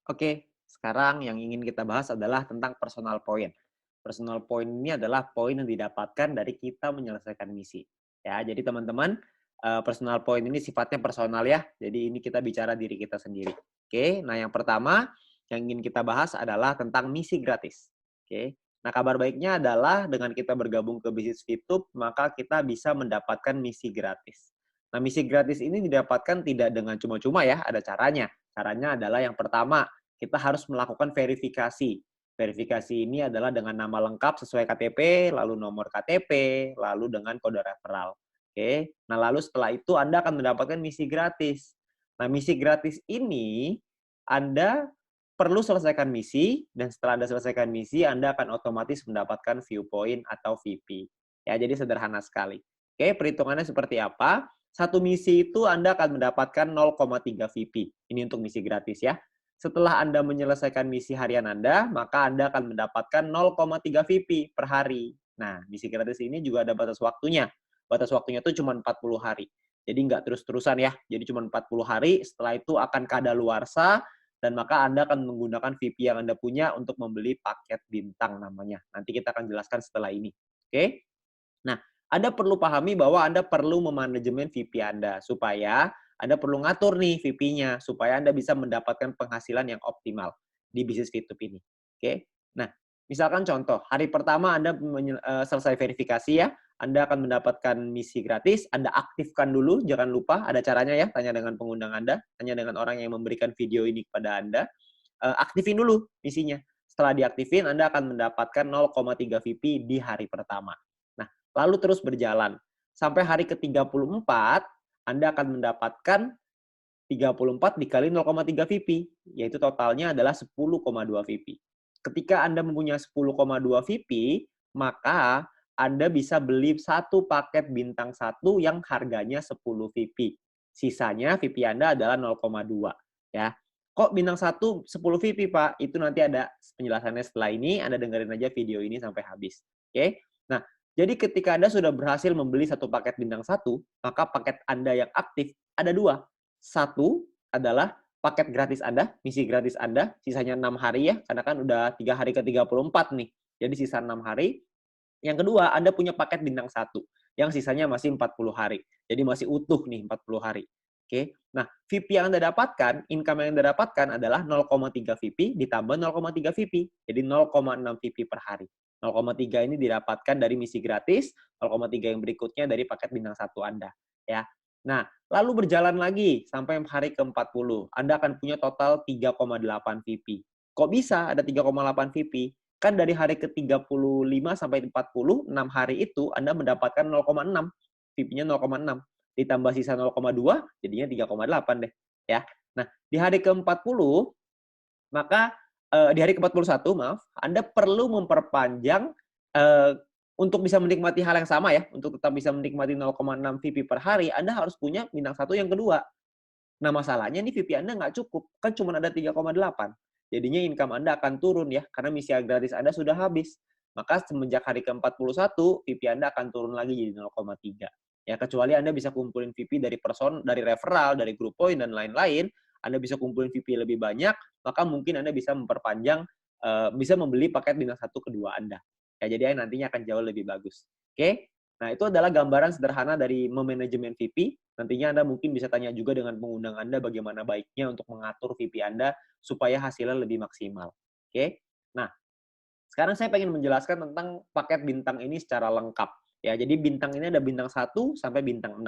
Oke, sekarang yang ingin kita bahas adalah tentang personal point. Personal point ini adalah poin yang didapatkan dari kita menyelesaikan misi. Ya, jadi teman-teman, personal point ini sifatnya personal ya. Jadi ini kita bicara diri kita sendiri. Oke, nah yang pertama yang ingin kita bahas adalah tentang misi gratis. Oke. Nah, kabar baiknya adalah dengan kita bergabung ke bisnis Fitup, maka kita bisa mendapatkan misi gratis. Nah, misi gratis ini didapatkan tidak dengan cuma-cuma ya, ada caranya. Caranya adalah yang pertama, kita harus melakukan verifikasi. Verifikasi ini adalah dengan nama lengkap sesuai KTP, lalu nomor KTP, lalu dengan kode referral. Oke. Nah, lalu setelah itu Anda akan mendapatkan misi gratis. Nah, misi gratis ini Anda perlu selesaikan misi dan setelah Anda selesaikan misi, Anda akan otomatis mendapatkan viewpoint atau VP. Ya, jadi sederhana sekali. Oke, perhitungannya seperti apa? Satu misi itu Anda akan mendapatkan 0,3 VP. Ini untuk misi gratis ya. Setelah Anda menyelesaikan misi harian Anda, maka Anda akan mendapatkan 0,3 VP per hari. Nah, misi gratis ini juga ada batas waktunya. Batas waktunya itu cuma 40 hari. Jadi nggak terus-terusan ya. Jadi cuma 40 hari, setelah itu akan kadaluarsa, dan maka Anda akan menggunakan VP yang Anda punya untuk membeli paket bintang namanya. Nanti kita akan jelaskan setelah ini. Oke? Nah, Anda perlu pahami bahwa Anda perlu memanajemen VP Anda supaya Anda perlu ngatur nih VP-nya supaya Anda bisa mendapatkan penghasilan yang optimal di bisnis Fitup ini. Oke. Nah, misalkan contoh, hari pertama Anda selesai verifikasi ya, Anda akan mendapatkan misi gratis, Anda aktifkan dulu, jangan lupa ada caranya ya, tanya dengan pengundang Anda, tanya dengan orang yang memberikan video ini kepada Anda, aktifin dulu misinya. Setelah diaktifin, Anda akan mendapatkan 0,3 VP di hari pertama. Nah, lalu terus berjalan. Sampai hari ke-34, Anda akan mendapatkan 34 dikali 0,3 VP, yaitu totalnya adalah 10,2 VP. Ketika Anda mempunyai 10,2 VP, maka Anda bisa beli satu paket bintang 1 yang harganya 10 VP. Sisanya VP Anda adalah 0,2 ya. Kok bintang 1 10 VP, Pak? Itu nanti ada penjelasannya setelah ini, Anda dengerin aja video ini sampai habis. Oke? Nah, jadi ketika Anda sudah berhasil membeli satu paket bintang 1, maka paket Anda yang aktif ada dua. Satu adalah paket gratis Anda, misi gratis Anda, sisanya 6 hari ya, karena kan udah 3 hari ke-34 nih. Jadi sisa 6 hari. Yang kedua, Anda punya paket bintang 1, yang sisanya masih 40 hari. Jadi masih utuh nih 40 hari. Oke. Nah, VP yang Anda dapatkan, income yang Anda dapatkan adalah 0,3 VP ditambah 0,3 VP. Jadi 0,6 VP per hari. 0,3 ini didapatkan dari misi gratis, 0,3 yang berikutnya dari paket bintang 1 Anda. Ya. Nah, lalu berjalan lagi sampai hari ke-40. Anda akan punya total 3,8 VP. Kok bisa ada 3,8 VP? Kan dari hari ke-35 sampai 40, 6 hari itu Anda mendapatkan 0,6. VP-nya 0,6. Ditambah sisa 0,2, jadinya 3,8 deh. Ya. Nah, di hari ke-40, maka di hari ke-41, maaf, Anda perlu memperpanjang eh, untuk bisa menikmati hal yang sama ya, untuk tetap bisa menikmati 0,6 VP per hari, Anda harus punya bintang 1 yang kedua. Nah, masalahnya nih VP Anda nggak cukup, kan cuma ada 3,8. Jadinya income Anda akan turun ya, karena misi gratis Anda sudah habis. Maka semenjak hari ke-41, VP Anda akan turun lagi jadi 0,3. Ya, kecuali Anda bisa kumpulin VP dari referral, dari group point, dan lain-lain, Anda bisa kumpulin VP lebih banyak, maka mungkin Anda bisa memperpanjang, bisa membeli paket bintang 1 kedua Anda. Ya, jadi nantinya akan jauh lebih bagus. Oke? Nah, itu adalah gambaran sederhana dari memanajemen VP. Nantinya Anda mungkin bisa tanya juga dengan pengundang Anda bagaimana baiknya untuk mengatur VP Anda supaya hasilnya lebih maksimal. Oke? Nah, sekarang saya pengen menjelaskan tentang paket bintang ini secara lengkap. Ya, jadi bintang ini ada bintang 1 sampai bintang 6.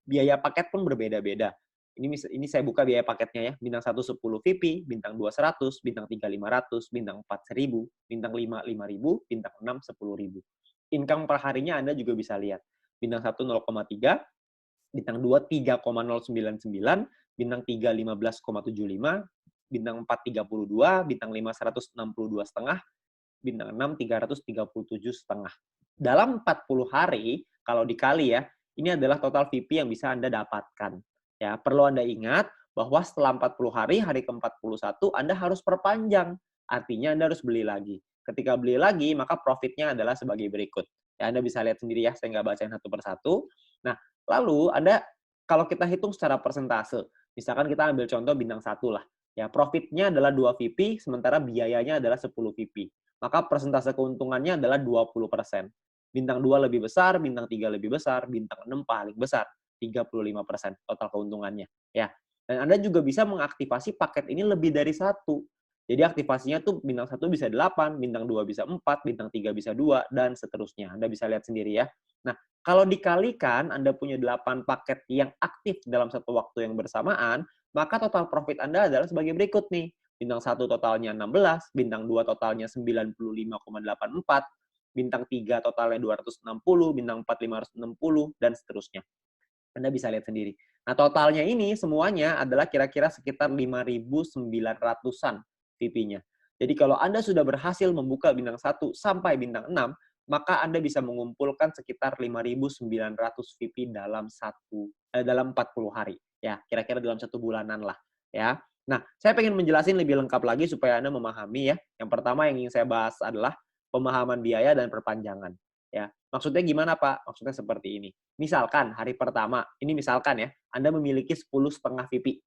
Biaya paket pun berbeda-beda. Ini saya buka biaya paketnya ya. Bintang 1 10 VP, bintang 2 100, bintang 3 500, bintang 4 1000, bintang 5 5000, bintang 6 10.000. Income per harinya Anda juga bisa lihat. Bintang 1 0,3, bintang 2 3,099, bintang 3 15,75, bintang 4 32, bintang 5 162,5, bintang 6 337,5. Dalam 40 hari, kalau dikali ya, ini adalah total VP yang bisa Anda dapatkan. Ya, perlu Anda ingat bahwa setelah 40 hari, hari ke-41, Anda harus perpanjang. Artinya Anda harus beli lagi. Ketika beli lagi, maka profitnya adalah sebagai berikut. Ya, Anda bisa lihat sendiri ya, saya nggak bacain satu persatu. Nah, lalu Anda, kalau kita hitung secara persentase, misalkan kita ambil contoh bintang 1 lah. Ya, profitnya adalah 2 VP, sementara biayanya adalah 10 VP. Maka persentase keuntungannya adalah 20%. Bintang 2 lebih besar, bintang 3 lebih besar, bintang 6 paling besar, 35% total keuntungannya. Ya. Dan Anda juga bisa mengaktifasi paket ini lebih dari satu. Jadi aktivasinya tuh bintang 1 bisa 8, bintang 2 bisa 4, bintang 3 bisa 2, dan seterusnya. Anda bisa lihat sendiri ya. Nah, kalau dikalikan Anda punya 8 paket yang aktif dalam satu waktu yang bersamaan, maka total profit Anda adalah sebagai berikut nih. Bintang 1 totalnya 16, bintang 2 totalnya 95,84, bintang 3 totalnya 260, bintang 4 560, dan seterusnya. Anda bisa lihat sendiri. Nah, totalnya ini semuanya adalah kira-kira sekitar 5.900-an VP-nya. Jadi kalau Anda sudah berhasil membuka bintang 1 sampai bintang 6, maka Anda bisa mengumpulkan sekitar 5.900 VP dalam 40 hari. Ya, kira-kira dalam 1 bulanan lah. Ya. Nah, saya pengen menjelasin lebih lengkap lagi supaya Anda memahami ya. Yang pertama yang ingin saya bahas adalah pemahaman biaya dan perpanjangan. Ya, maksudnya gimana Pak? Maksudnya seperti ini. Misalkan hari pertama, ini misalkan ya, Anda memiliki 10,5 VP.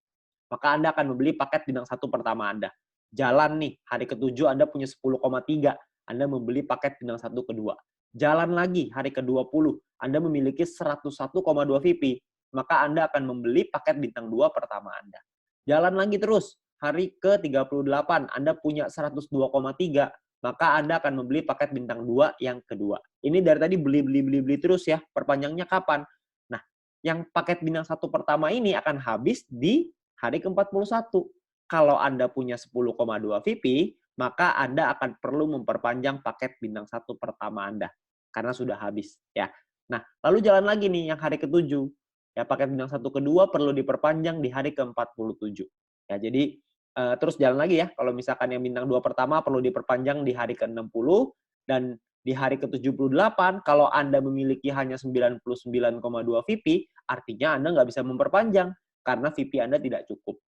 Maka Anda akan membeli paket bintang 1 pertama Anda. Jalan nih, hari ke-7 Anda punya 10,3. Anda membeli paket bintang 1 kedua. Jalan lagi, hari ke-20, Anda memiliki 101,2 VP. Maka Anda akan membeli paket bintang 2 pertama Anda. Jalan lagi terus, hari ke-38, Anda punya 102,3. Maka Anda akan membeli paket bintang 2 yang kedua. Ini dari tadi beli terus ya. Perpanjangnya kapan? Nah, yang paket bintang 1 pertama ini akan habis di hari ke-41. Kalau Anda punya 10,2 VP, maka Anda akan perlu memperpanjang paket bintang 1 pertama Anda. Karena sudah habis. Ya. Nah, lalu jalan lagi nih yang hari ke-7. Ya, paket bintang 1 kedua perlu diperpanjang di hari ke-47. Ya, jadi terus jalan lagi ya. Kalau misalkan yang bintang 2 pertama perlu diperpanjang di hari ke-60 dan di hari ke-78 kalau Anda memiliki hanya 99,2 VP, artinya Anda nggak bisa memperpanjang karena VP Anda tidak cukup.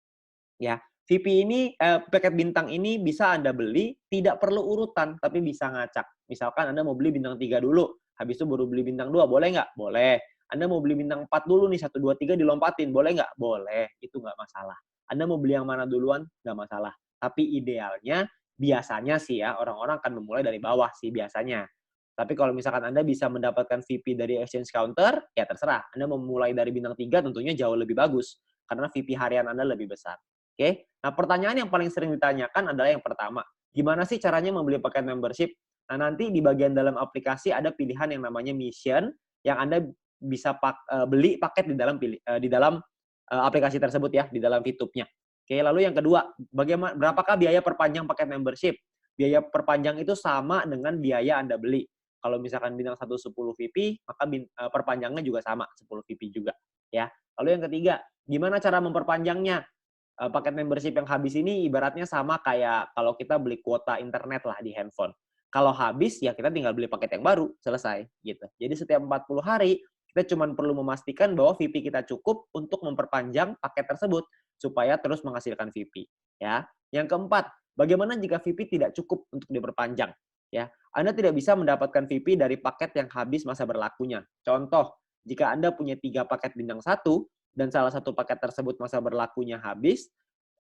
Ya, VP ini paket bintang ini bisa Anda beli tidak perlu urutan tapi bisa ngacak. Misalkan Anda mau beli bintang 3 dulu, habis itu baru beli bintang 2, boleh nggak? Boleh. Anda mau beli bintang 4 dulu nih, 1, 2, 3 dilompatin, boleh nggak? Boleh, itu nggak masalah. Anda mau beli yang mana duluan, nggak masalah. Tapi idealnya, biasanya sih ya, orang-orang akan memulai dari bawah sih biasanya. Tapi kalau misalkan Anda bisa mendapatkan VP dari exchange counter, ya terserah. Anda mau mulai dari bintang 3 tentunya jauh lebih bagus. Karena VP harian Anda lebih besar. Oke? Nah, pertanyaan yang paling sering ditanyakan adalah yang pertama. Gimana sih caranya membeli paket membership? Nah, nanti di bagian dalam aplikasi ada pilihan yang namanya mission, yang Anda bisa beli paket di dalam aplikasi tersebut ya, di dalam VTube-nya. Oke, lalu yang kedua, berapakah biaya perpanjang paket membership? Biaya perpanjang itu sama dengan biaya Anda beli. Kalau misalkan bintang 1 10 VP, maka perpanjangnya juga sama, 10 VP juga. Ya. Lalu yang ketiga, gimana cara memperpanjangnya? Paket membership yang habis ini ibaratnya sama kayak kalau kita beli kuota internet lah di handphone. Kalau habis, ya kita tinggal beli paket yang baru, selesai. Gitu. Jadi setiap 40 hari, kita cuma perlu memastikan bahwa VP kita cukup untuk memperpanjang paket tersebut supaya terus menghasilkan VP. Ya. Yang keempat, bagaimana jika VP tidak cukup untuk diperpanjang? Ya, Anda tidak bisa mendapatkan VP dari paket yang habis masa berlakunya. Contoh, jika Anda punya 3 paket bintang 1 dan salah satu paket tersebut masa berlakunya habis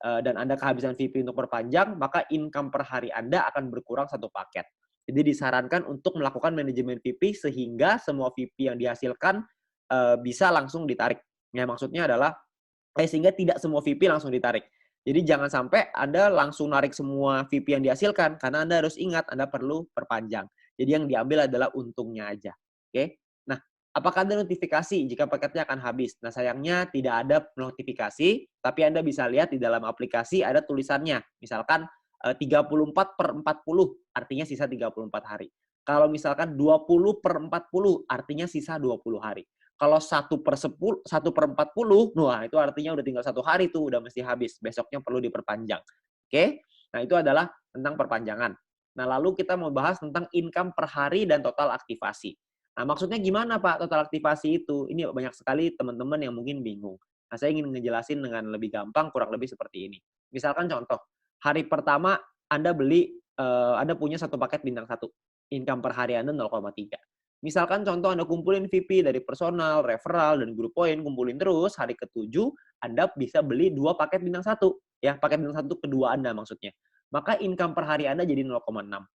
dan Anda kehabisan VP untuk perpanjang, maka income per hari Anda akan berkurang 1 paket. Jadi disarankan untuk melakukan manajemen VP sehingga semua VP yang dihasilkan bisa langsung ditarik. Ya, maksudnya adalah sehingga tidak semua VP langsung ditarik. Jadi jangan sampai Anda langsung narik semua VP yang dihasilkan karena Anda harus ingat Anda perlu perpanjang. Jadi yang diambil adalah untungnya aja. Oke? Nah, apakah ada notifikasi jika paketnya akan habis? Nah, sayangnya tidak ada notifikasi, tapi Anda bisa lihat di dalam aplikasi ada tulisannya. Misalkan 34/40, artinya sisa 34 hari. Kalau misalkan 20/40, artinya sisa 20 hari. Kalau 1/40, wah itu artinya udah tinggal 1 hari tuh, udah mesti habis. Besoknya perlu diperpanjang. Oke? Nah, itu adalah tentang perpanjangan. Nah, lalu kita mau bahas tentang income per hari dan total aktivasi. Nah, maksudnya gimana Pak total aktivasi itu? Ini banyak sekali teman-teman yang mungkin bingung. Nah, saya ingin ngejelasin dengan lebih gampang, kurang lebih seperti ini. Misalkan contoh, hari pertama Anda Anda punya 1 paket bintang 1. Income per hari Anda 0,3. Misalkan contoh Anda kumpulin VP dari personal, referral, dan grup poin, kumpulin terus, hari ke-7 Anda bisa beli 2 paket bintang 1. ya, paket bintang 1 kedua Anda maksudnya. Maka income per hari Anda jadi 0,6.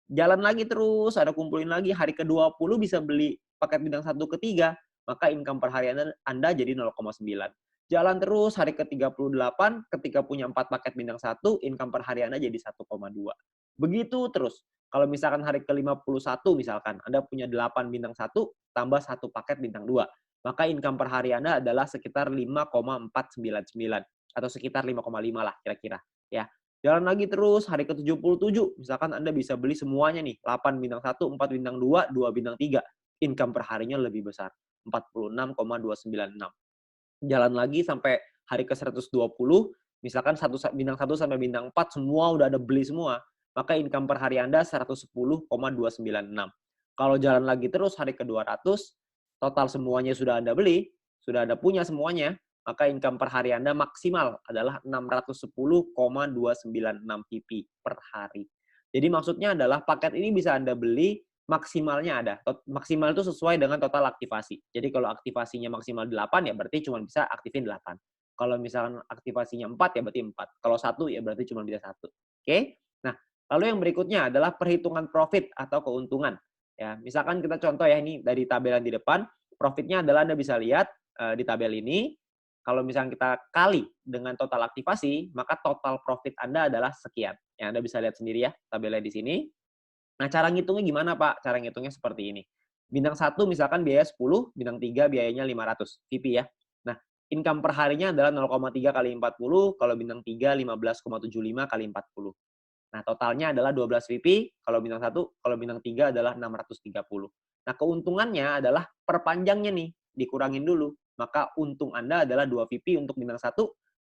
Jalan lagi terus, ada kumpulin lagi, hari ke-20 bisa beli paket bintang 1 ketiga, maka income per hari Anda jadi 0,9. Jalan terus, hari ke-38, ketika punya 4 paket bintang 1, income per hari Anda jadi 1,2. Begitu terus. Kalau misalkan hari ke-51 misalkan, Anda punya 8 bintang 1, tambah 1 paket bintang 2, maka income per hari Anda adalah sekitar 5,499 atau sekitar 5,5 lah kira-kira, ya. Jalan lagi terus, hari ke-77, misalkan Anda bisa beli semuanya nih, 8 bintang 1, 4 bintang 2, 2 bintang 3. Income per harinya lebih besar, 46,296. Jalan lagi sampai hari ke-120, misalkan bintang 1 sampai bintang 4 semua udah ada beli semua, maka income per hari Anda 110,296. Kalau jalan lagi terus hari ke-200, total semuanya sudah Anda beli, sudah Anda punya semuanya, maka income per hari Anda maksimal adalah 610,296 PP per hari. Jadi maksudnya adalah paket ini bisa Anda beli maksimalnya ada. Maksimal itu sesuai dengan total aktivasi. Jadi kalau aktivasinya maksimal 8 ya berarti cuma bisa aktifin 8. Kalau misalkan aktivasinya 4 ya berarti 4. Kalau 1 ya berarti cuma bisa 1. Oke? Nah, lalu yang berikutnya adalah perhitungan profit atau keuntungan. Ya, misalkan kita contoh ya ini dari tabel yang di depan, profitnya adalah Anda bisa lihat di tabel ini, kalau misalnya kita kali dengan total aktivasi, maka total profit Anda adalah sekian. Ya, Anda bisa lihat sendiri ya tabelnya di sini. Nah, cara ngitungnya gimana, Pak? Cara ngitungnya seperti ini. Bintang 1 misalkan biaya 10, bintang 3 biayanya 500 VP ya. Nah, income per harinya adalah 0,3 kali 40, kalau bintang 3 15,75 kali 40. Nah, totalnya adalah 12 VP, kalau bintang 1, kalau bintang 3 adalah 630. Nah, keuntungannya adalah perpanjangnya nih, dikurangin dulu. Maka untung Anda adalah 2 VP untuk bintang 1,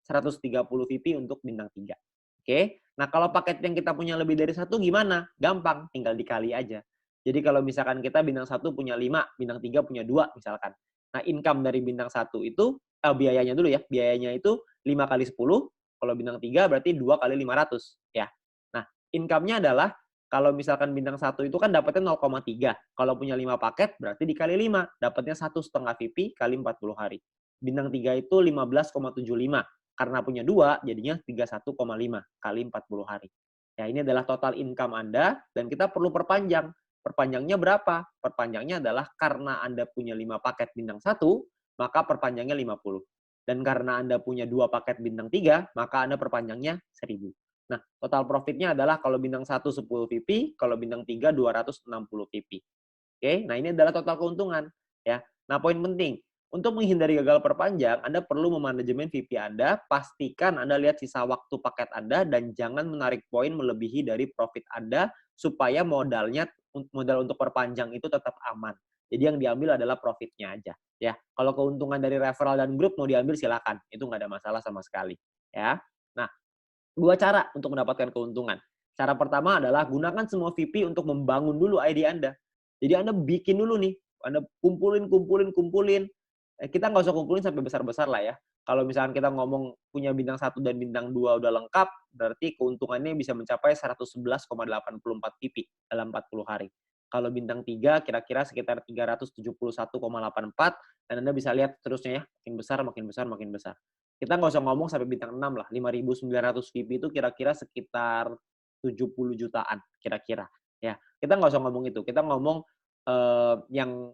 130 VP untuk bintang 3. Oke. Nah, kalau paket yang kita punya lebih dari 1 gimana? Gampang, tinggal dikali aja. Jadi kalau misalkan kita bintang 1 punya 5, bintang 3 punya 2 misalkan. Nah, income dari bintang 1 itu, biayanya dulu ya, biayanya itu 5 kali 10, kalau bintang 3 berarti 2 kali 500 ya. Nah, income-nya adalah kalau misalkan bintang 1 itu kan dapatnya 0,3. Kalau punya 5 paket berarti dikali 5, dapatnya 1,5 VP kali 40 hari. Bintang 3 itu 15,75. Karena punya 2, jadinya 31,5 kali 40 hari. Ya, ini adalah total income Anda, dan kita perlu perpanjang. Perpanjangnya berapa? Perpanjangnya adalah karena Anda punya 5 paket bintang 1, maka perpanjangnya 50. Dan karena Anda punya 2 paket bintang 3, maka Anda perpanjangnya 1000. Nah, total profitnya adalah kalau bintang 1 10 VP, kalau bintang 3 260 VP. Oke, nah ini adalah total keuntungan. Ya. Nah, poin penting, untuk menghindari gagal perpanjang, Anda perlu memanajemen VP Anda, pastikan Anda lihat sisa waktu paket Anda, dan jangan menarik poin melebihi dari profit Anda, supaya modal untuk perpanjang itu tetap aman. Jadi yang diambil adalah profitnya aja. Ya, kalau keuntungan dari referral dan grup mau diambil silakan, itu nggak ada masalah sama sekali. Ya, nah 2 cara untuk mendapatkan keuntungan. Cara pertama adalah gunakan semua VP untuk membangun dulu ID Anda. Jadi Anda bikin dulu nih, Anda kumpulin. Kita nggak usah kumpulin sampai besar-besar lah ya. Kalau misalkan kita ngomong punya bintang 1 dan bintang 2 udah lengkap, berarti keuntungannya bisa mencapai 111,84 VP dalam 40 hari. Kalau bintang 3 kira-kira sekitar 371,84, dan Anda bisa lihat terusnya ya, makin besar, makin besar, makin besar. Kita nggak usah ngomong sampai bintang 6 lah, 5.900 VP itu kira-kira sekitar 70 jutaan kira-kira. Ya, kita nggak usah ngomong itu, kita ngomong yang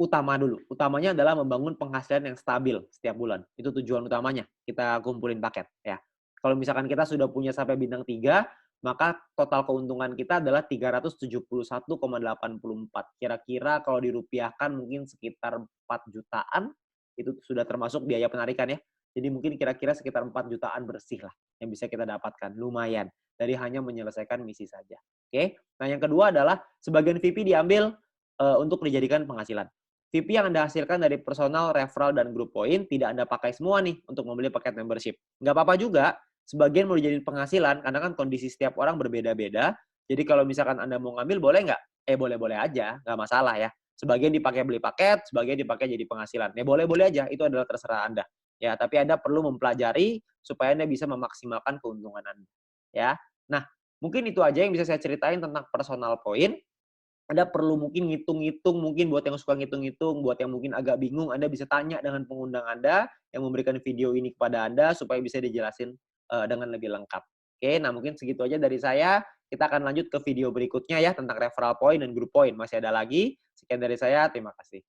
utama dulu. Utamanya adalah membangun penghasilan yang stabil setiap bulan. Itu tujuan utamanya, kita kumpulin paket ya. Kalau misalkan kita sudah punya sampai bintang 3, maka total keuntungan kita adalah 371,84. Kira-kira kalau dirupiahkan mungkin sekitar 4 jutaan, itu sudah termasuk biaya penarikan ya. Jadi mungkin kira-kira sekitar 4 jutaan bersih lah yang bisa kita dapatkan. Lumayan, dari hanya menyelesaikan misi saja. Oke. Nah, yang kedua adalah sebagian VP diambil untuk dijadikan penghasilan. VP yang Anda hasilkan dari personal, referral, dan group point tidak Anda pakai semua nih untuk membeli paket membership. Nggak apa-apa juga, sebagian mau dijadiin penghasilan, karena kan kondisi setiap orang berbeda-beda. Jadi kalau misalkan Anda mau ngambil, boleh nggak? Boleh-boleh aja, nggak masalah ya. Sebagian dipakai beli paket, sebagian dipakai jadi penghasilan. Boleh-boleh aja, itu adalah terserah Anda. Ya, tapi Anda perlu mempelajari supaya Anda bisa memaksimalkan keuntungan Anda. Ya, nah mungkin itu aja yang bisa saya ceritain tentang personal point. Anda perlu mungkin ngitung-ngitung, mungkin buat yang suka ngitung-ngitung, buat yang mungkin agak bingung, Anda bisa tanya dengan pengundang Anda yang memberikan video ini kepada Anda supaya bisa dijelasin dengan lebih lengkap. Oke, nah mungkin segitu aja dari saya. Kita akan lanjut ke video berikutnya ya tentang referral point dan group point. Masih ada lagi. Sekian dari saya, terima kasih.